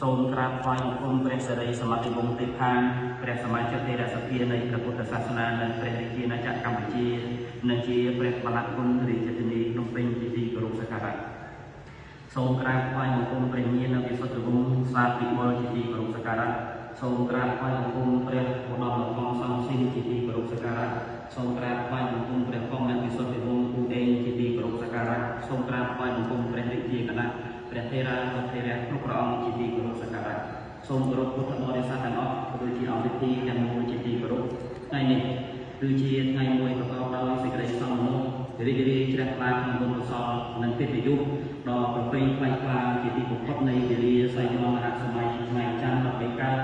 សូមក្រាបថ្វាយបង្គំព្រះសិរីសមាធិវង្សទេខាងព្រះសមាជិកទេរសភានៃព្រះពុទ្ធសាសនានិងព្រះរាជាណាចក្រកម្ពុជានិងជាព្រះបល្ល័ង្កគុណរាជធានីភ្នំពេញជាទីគោរពសក្ការៈសូមក្រាបថ្វាយបង្គំព្រះញាណនិងវិសុទ្ធិវង្សសាធិវល់ជាទីគោរពសក្ការៈសូមក្រាបថ្វាយបង្គំព្រះឧត្តមលោកសំស៊ីជាទីគោរពសក្ការៈសូមក្រាបថ្វាយបង្គំព្រះអង្គអ្នកវិសុទ្ធិវង្សគូអេងជាទីគោរពសក្ការៈសូមក្រាបថ្វាយបង្គំព្រះរាជាគណៈព្រះថេរានុថេរៈគ្រប់ព្រះអង្គជាទីគោរពសក្ការៈសូមគោរពពុទ្ធបរិស័ទទាំងអស់គឺជាអង្គពិធីទាំងមូលជាទីគោរពថ្ងៃនេះគឺជាថ្ងៃមួយប្រកបដោយសេចក្តីសន្មោទរីករាយជ្រះថ្លាក្នុងបុណ្យកុសលនិងកិត្តិយសដ៏ប្រពៃថ្លៃថ្លាជាទីបំផុតនៃវេលាសីលមហសម័យថ្ងៃច័ន្ទ13កើត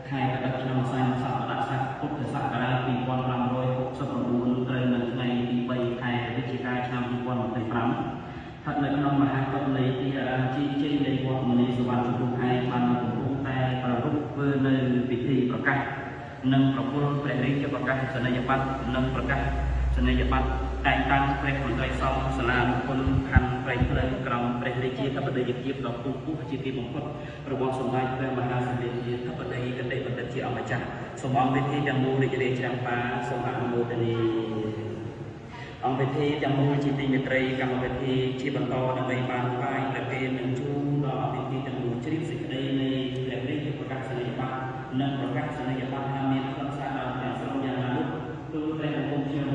ខែកក្កឆ្នាំស័កសប្តាហ៍ស័កពុទ្ធសករាជ2569ត្រូវនៅថ្ងៃទី3ខែវិច្ឆិកាឆ្នាំ2025ស្ថិតនៅក្នុងមហាកុដនៃទីអារាមជីជ័យនៃវត្តមនីសវណ្ណជំនួសឯកបានកំពុងតែប្រារព្ធធ្វើនៅពិធីប្រកាសនិងប្រគល់ព្រះរាជប្រកាសនីយបត្រនិងប្រកាសនីយបត្រតែងតាំងព្រះមន្ត្រីសង្ឃសាលាមង្គលខណ្ឌព្រៃភ្លើងក្រុងព្រះរាជាធិបតីជាដ៏ពូពុះជាទីបំផុតរបស់សម្ដេចព្រះមហាសម្ដេចជាធិបតីគតិបណ្ឌិតជាអម្ចាស់សូមអង្គពិធីទាំងមូលរីករាយជ្រះថ្លាសូមអនុមោទនាអង្គពិធីទាំងមូលជាទីមេត្រីកម្មវិធីជាបន្តដើម្បីបានផ្សាយព្រះពេលនឹងជូនដល់អង្គពិធីទាំងមូលជ្រាបសេចក្តីនៃព្រះរាជប្រកាសនីយបត្រនិងប្រកាសនីយបត្រថាមានខ្លឹមសារដល់ទាំងស្រុងយ៉ាងណានោះទូលព្រះអង្គខ្ញុំ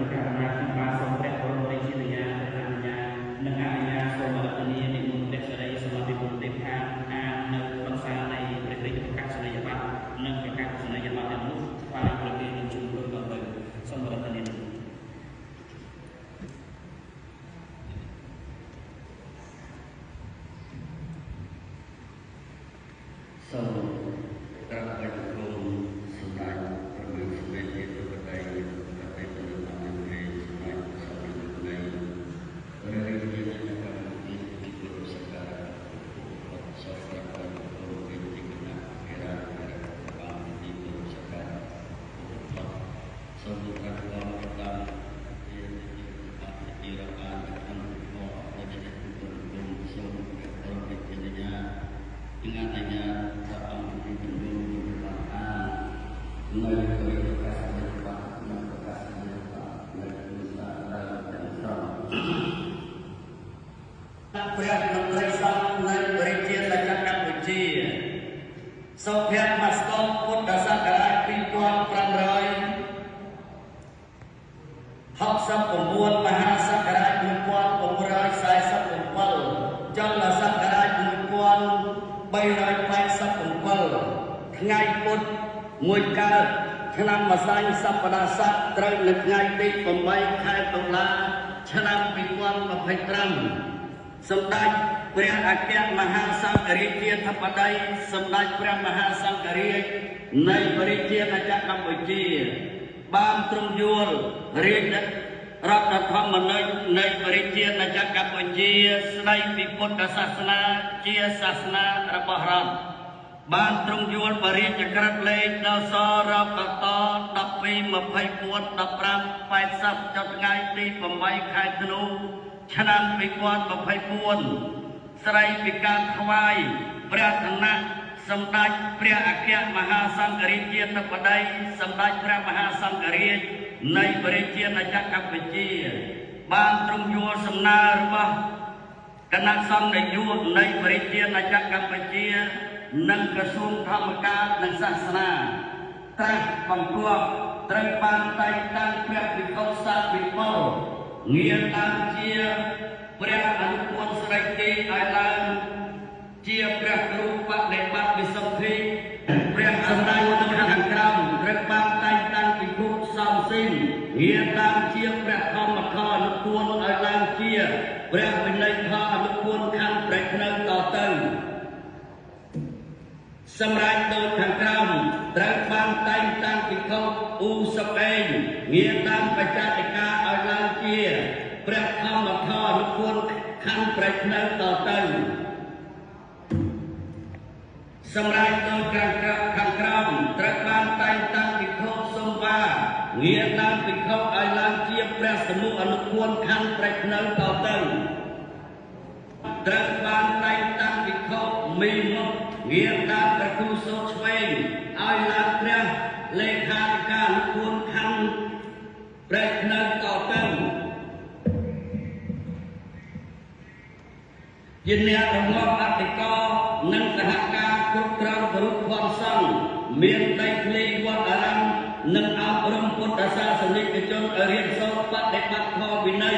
ព្រះមន្ត្រីសង្ឃនៃព្រះរាជាណាចក្រកម្ពុជាសុភ័ក្រមកស្ទប់ពុទ្ធសករាជ2569មហាសករាជ1947ចន្ទសករាជ1387ថ្ងៃពុទ្ធមួយកើតឆ្នាំម្សាញ់សប្តាហ៍ស័កត្រូវនៅថ្ងៃទី8ខែតុលាឆ្នាំ2025សម្ដេចព្រះអគ្គមហាសង្ឃរាជាធិបតីសម្ដេចព្រះមហាសង្ឃរាជនៃព្រះរាជាណាចក្រកម្ពុជាបានទ្រង់យល់រាជរដ្ឋធម្មនុញ្ញនៃព្រះរាជាណាចក្រកម្ពុជាស្ដីពីពុទ្ធសាសនាជាសាសនារបស់រដ្ឋបានទ្រង់យល់បរិយាក្រិតលេខដល់សរកត12 24 15 80ចុងថ្ងៃទី8ខែធ្នូឆ្នាំ2024ស្ដីពីការថ្វាយព្រះឋានៈសម្ដេចព្រះអគ្គមហាសង្ឃរាជាធិបតីសម្ដេចព្រះមហាសង្ឃរាជនៃព្រះរាជាណាចក្រកម្ពុជាបានទ្រង់យល់សំណើរបស់គណៈសង្ឃនាយកនៃព្រះរាជាណាចក្រកម្ពុជានិងក្រសួងធម្មការនិងសាសនាត្រាស់បង្គាប់ត្រូវបានតែងតាំងព្រះភិក្ខុសាស្ត្រវិបុលងារតាមជាព្រះអនុពលស្រីទីឲ្យឡើងជាព្រះគ្រូបដិបត្តិវិសុទ្ធិព្រះសម្ដេចនៅខាងក្រោមត្រូវបានតែងតាំងភិក្ខុសំស៊ីនងារតាមជាព្រះធម្មខអនុពលឲ្យឡើងជាព្រះវិន័យខអនុពលខណ្ឌព្រះភ្នៅតទៅសម្រាប់ដូចខាងក្រោមត្រូវបានតែងតាំងភិក្ខុឧសបេងងារតាមបច្ចាតិកាឲ្យឡើងជាព្រះធម្មខអនុពលខណ្ឌព្រះភ្នៅតទៅសម្រាប់ដូចខាងក្រោមត្រូវបានតែងតាំងភិក្ខុសុំវាងារតាមភិក្ខុឲ្យឡើងជាព្រះសមុអនុពលខណ្ឌព្រះភ្នៅតទៅត្រូវបានតែងតាំងភិក្ខុមីមុខងារតាមព្រះគ្រូសូត្រឆ្វេងឲ្យឡើងព្រះលេខាធិការអនុពលខណ្ឌព្រះភ្នៅតទៅជាអ្នករងាប់អធិការនិងសហការគ្រប់គ្រងរូបវត្តសង្ឃមានដីធ្លីវត្តអារាមនិងអប់រំពុទ្ធសាសនិកជនរៀនសូត្របដិបត្តិធម៌វិន័យ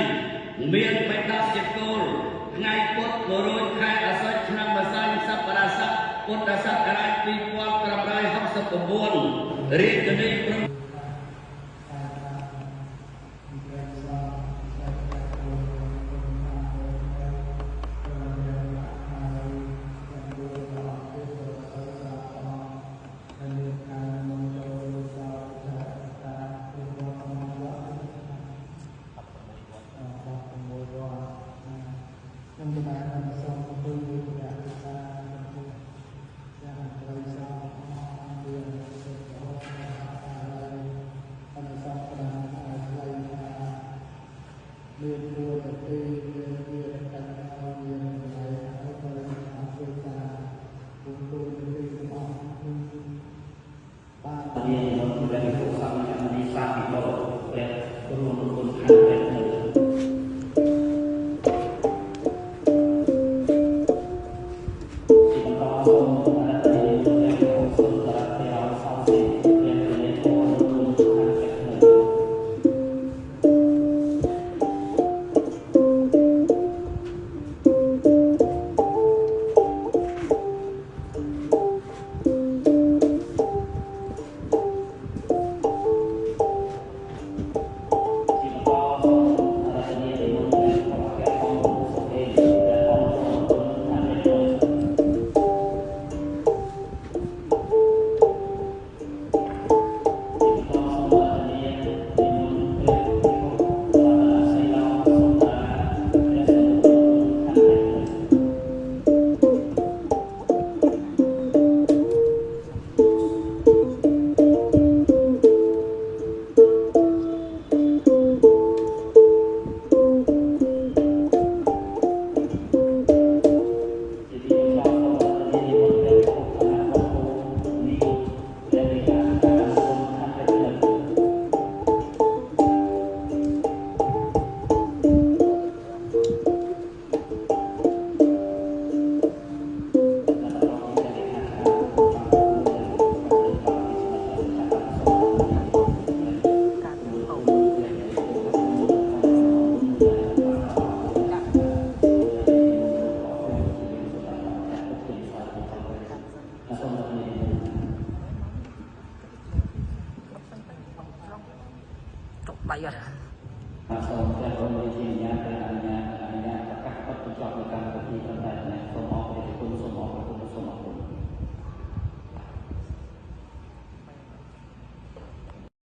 មានបេដកជាគោលថ្ងៃពុទ្ធ100ខែអាសត់ឆ្នាំម្សាញ់សប្តាហ៍ស័កពុទ្ធសករាជ2569រាជធានីព្រំ បាយអត់